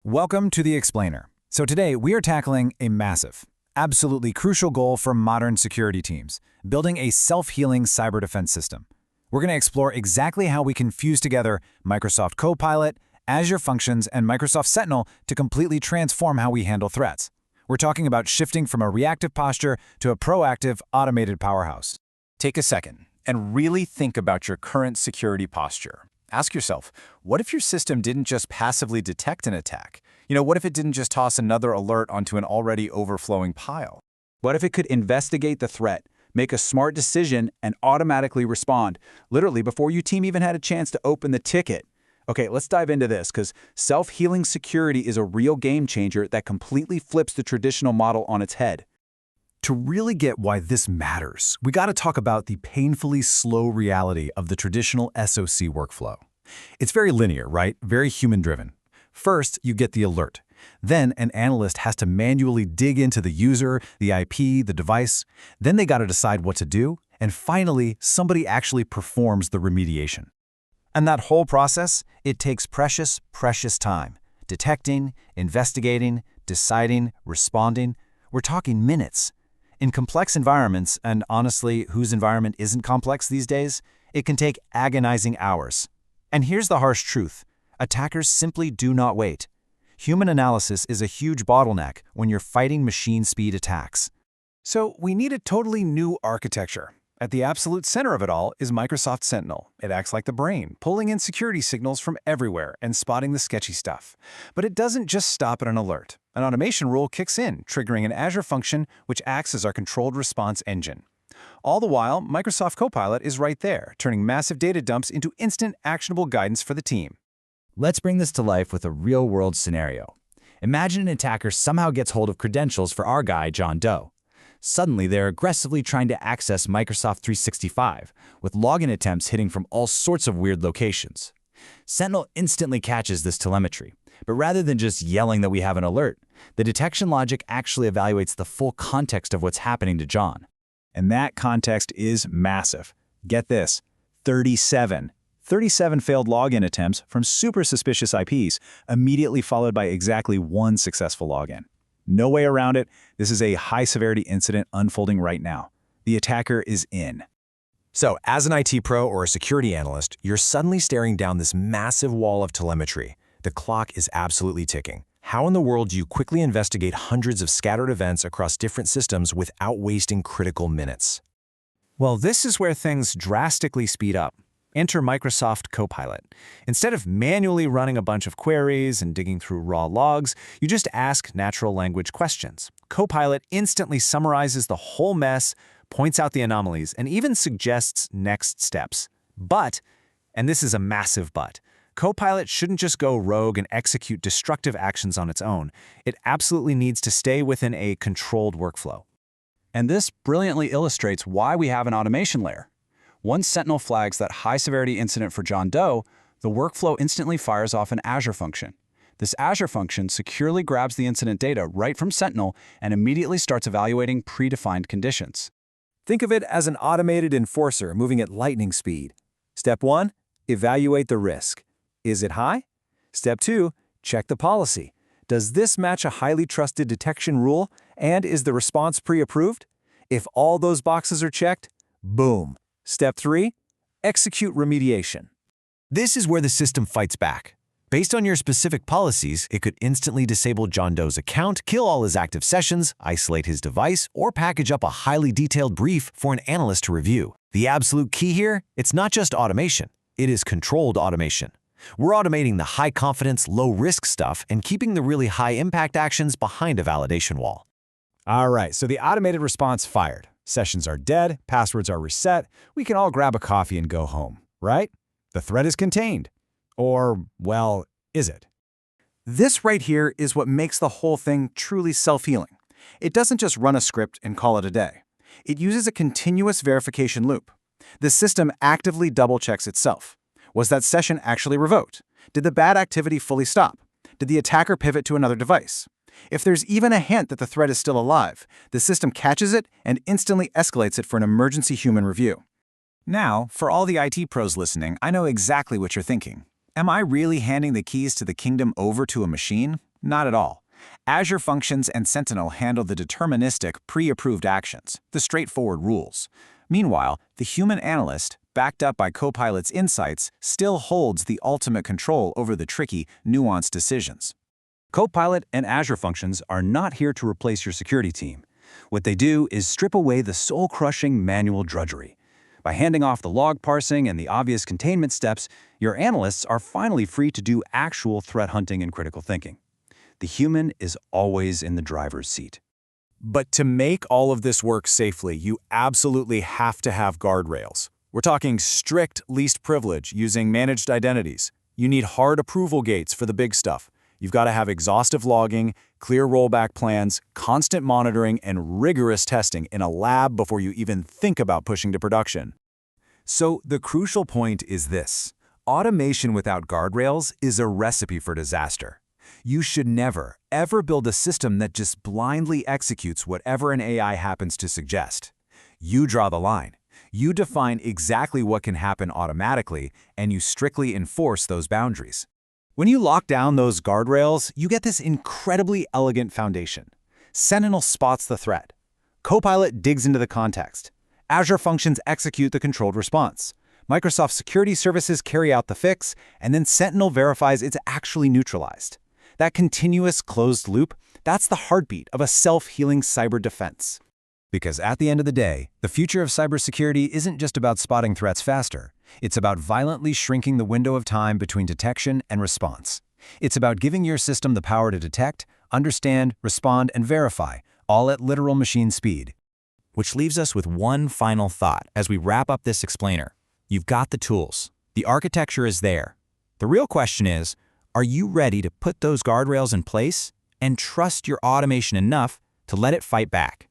Welcome to The Explainer. So today we are tackling a massive, absolutely crucial goal for modern security teams, building a self-healing cyber defense system. We're going to explore exactly how we can fuse together Microsoft Copilot, Azure Functions, and Microsoft Sentinel to completely transform how we handle threats. We're talking about shifting from a reactive posture to a proactive, automated powerhouse. Take a second and really think about your current security posture. Ask yourself, what if your system didn't just passively detect an attack? What if it didn't just toss another alert onto an already overflowing pile? What if it could investigate the threat, make a smart decision, and automatically respond, literally before your team even had a chance to open the ticket? Okay, let's dive into this, because self-healing security is a real game changer that completely flips the traditional model on its head. To really get why this matters, we got to talk about the painfully slow reality of the traditional SOC workflow. It's very linear, right? Very human-driven. First, you get the alert. Then an analyst has to manually dig into the user, the IP, the device. Then they got to decide what to do. And finally, somebody actually performs the remediation. And that whole process, it takes precious, precious time. Detecting, investigating, deciding, responding. We're talking minutes. In complex environments, and honestly, whose environment isn't complex these days, it can take agonizing hours. And here's the harsh truth. Attackers simply do not wait. Human analysis is a huge bottleneck when you're fighting machine-speed attacks. So we need a totally new architecture. At the absolute center of it all is Microsoft Sentinel. It acts like the brain, pulling in security signals from everywhere and spotting the sketchy stuff. But it doesn't just stop at an alert. An automation rule kicks in, triggering an Azure function which acts as our controlled response engine. All the while, Microsoft Copilot is right there, turning massive data dumps into instant, actionable guidance for the team. Let's bring this to life with a real-world scenario. Imagine an attacker somehow gets hold of credentials for our guy, John Doe. Suddenly, they're aggressively trying to access Microsoft 365, with login attempts hitting from all sorts of weird locations. Sentinel instantly catches this telemetry, but rather than just yelling that we have an alert, the detection logic actually evaluates the full context of what's happening to John. And that context is massive. Get this, 37 failed login attempts from super suspicious IPs, immediately followed by exactly one successful login. No way around it. This is a high-severity incident unfolding right now. The attacker is in. So, as an IT pro or a security analyst, you're suddenly staring down this massive wall of telemetry. The clock is absolutely ticking. How in the world do you quickly investigate hundreds of scattered events across different systems without wasting critical minutes? Well, this is where things drastically speed up. Enter Microsoft Copilot. Instead of manually running a bunch of queries and digging through raw logs, you just ask natural language questions. Copilot instantly summarizes the whole mess, points out the anomalies, and even suggests next steps. But, and this is a massive but, Copilot shouldn't just go rogue and execute destructive actions on its own. It absolutely needs to stay within a controlled workflow. And this brilliantly illustrates why we have an automation layer. Once Sentinel flags that high-severity incident for John Doe, the workflow instantly fires off an Azure function. This Azure function securely grabs the incident data right from Sentinel and immediately starts evaluating predefined conditions. Think of it as an automated enforcer moving at lightning speed. Step 1, evaluate the risk. Is it high? Step 2, check the policy. Does this match a highly trusted detection rule, and is the response pre-approved? If all those boxes are checked, boom. Step 3, execute remediation. This is where the system fights back. Based on your specific policies, it could instantly disable John Doe's account, kill all his active sessions, isolate his device, or package up a highly detailed brief for an analyst to review. The absolute key here, it's not just automation. It is controlled automation. We're automating the high-confidence, low-risk stuff and keeping the really high-impact actions behind a validation wall. All right, so the automated response fired. Sessions are dead, passwords are reset, we can all grab a coffee and go home, right? The threat is contained. Or, well, is it? This right here is what makes the whole thing truly self-healing. It doesn't just run a script and call it a day. It uses a continuous verification loop. The system actively double-checks itself. Was that session actually revoked? Did the bad activity fully stop? Did the attacker pivot to another device? If there's even a hint that the threat is still alive, the system catches it and instantly escalates it for an emergency human review. Now, for all the IT pros listening, I know exactly what you're thinking. Am I really handing the keys to the kingdom over to a machine? Not at all. Azure Functions and Sentinel handle the deterministic, pre-approved actions, the straightforward rules. Meanwhile, the human analyst, backed up by Copilot's insights, still holds the ultimate control over the tricky, nuanced decisions. Copilot and Azure Functions are not here to replace your security team. What they do is strip away the soul-crushing manual drudgery. By handing off the log parsing and the obvious containment steps, your analysts are finally free to do actual threat hunting and critical thinking. The human is always in the driver's seat. But to make all of this work safely, you absolutely have to have guardrails. We're talking strict least privilege using managed identities. You need hard approval gates for the big stuff. You've got to have exhaustive logging, clear rollback plans, constant monitoring, and rigorous testing in a lab before you even think about pushing to production. So the crucial point is this: automation without guardrails is a recipe for disaster. You should never, ever build a system that just blindly executes whatever an AI happens to suggest. You draw the line. You define exactly what can happen automatically, and you strictly enforce those boundaries. When you lock down those guardrails, you get this incredibly elegant foundation. Sentinel spots the threat. Copilot digs into the context. Azure Functions execute the controlled response. Microsoft Security Services carry out the fix, and then Sentinel verifies it's actually neutralized. That continuous closed loop, that's the heartbeat of a self-healing cyber defense. Because at the end of the day, the future of cybersecurity isn't just about spotting threats faster. It's about violently shrinking the window of time between detection and response. It's about giving your system the power to detect, understand, respond, and verify, all at literal machine speed. Which leaves us with one final thought as we wrap up this explainer. You've got the tools. The architecture is there. The real question is, are you ready to put those guardrails in place and trust your automation enough to let it fight back?